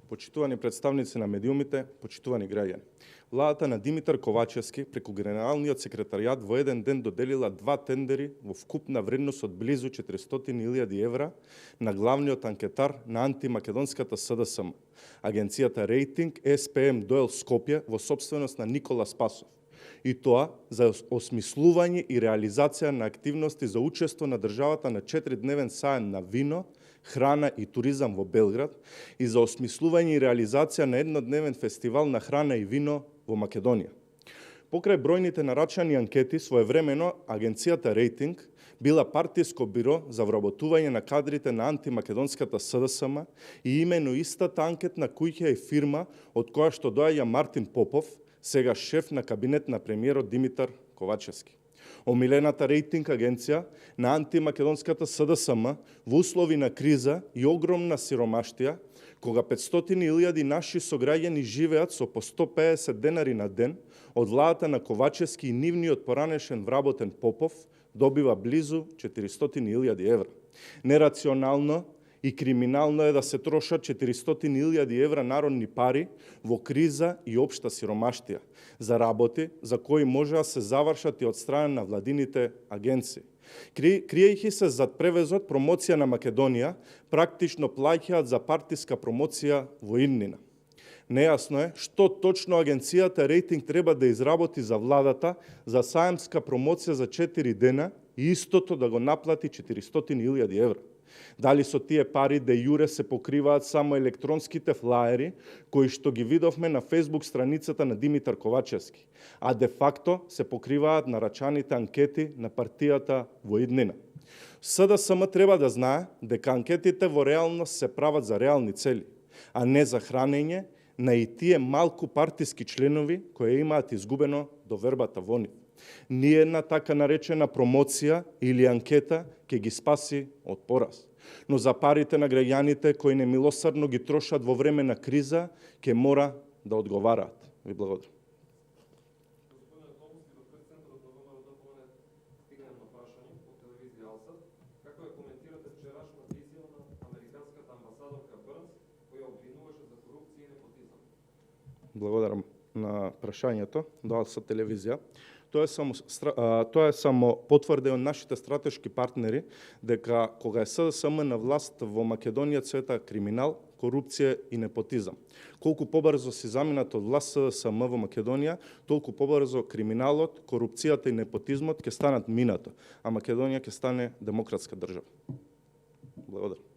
почитувани представници на медиумите, почитувани граѓани. Владата на Димитар Ковачевски преку Генералниот секретаријат во еден ден доделила 2 тендери во вкупна вредност од близу 400.000 евра на главниот анкетар на антимакедонската СДСМ, агенцијата Рейтинг СПМ Доел Скопје во собственост на Никола Спасов. И тоа за осмислување и реализација на активности за учество на државата на 4-дневен саем на вино, храна и туризам во Белград и за осмислување и реализација на еднодневен фестивал на храна и вино во Македонија. Покрај бројните нарачани анкети, своевремено агенцијата Рейтинг била партиско биро за вработување на кадрите на антимакедонската СДСМ и имено истата анкетна куќа и фирма од која што доаѓа Мартин Попов, сега шеф на кабинет на премиерот Димитар Ковачевски. Омилената рейтинг агенција на антимакедонската СДСМ во услови на криза и огромна сиромаштија, кога 500.000 наши сограѓани живеат со по 150 денари на ден, од владата на Ковачевски и нивниот поранешен вработен Попов добива близу 400.000 евра. Нерационално и криминално е да се трошат 400.000 евра народни пари во криза и општа сиромаштија за работи за кои може да се завршат и од страна на владините агенции. Криејќи се зад превезот промоција на Македонија, практично плаќаат за партиска промоција во иднина. Нејасно е што точно агенцијата Рейтинг треба да изработи за владата за саемска промоција за 4 дена и истото да го наплати 400.000 евра. Дали со тие пари де јуре се покриваат само електронските флаери, кои што ги видовме на Facebook страницата на Димитар Ковачевски, а де факто се покриваат нарачаните анкети на партијата во иднина. СДСМ треба да знае дека анкетите во реалност се прават за реални цели, а не за хранење на и тие малку партиски членови кои имаат изгубено довербата во нив. Ниедна така наречена промоција или анкета ќе ги спаси од пораз. Но за парите на граѓаните кои немилосрдно ги трошат во време на криза, ќе мора да одговараат. Ви благодарам. Како ја коментирате вчерашната изјава на американската амбасадорка Бърнс, која обвинуваше за корупција и непотизам? Благодарам на прашањето. Дал со телевизија. Тоа е само потврда од нашите стратешки партнери дека кога е СДСМ на власт во Македонија цвета криминал, корупција и непотизам. Колку побрзо се заминат од власт СДСМ во Македонија, толку побрзо криминалот, корупцијата и непотизмот ќе станат минато, а Македонија ќе стане демократска држава. Благодарам.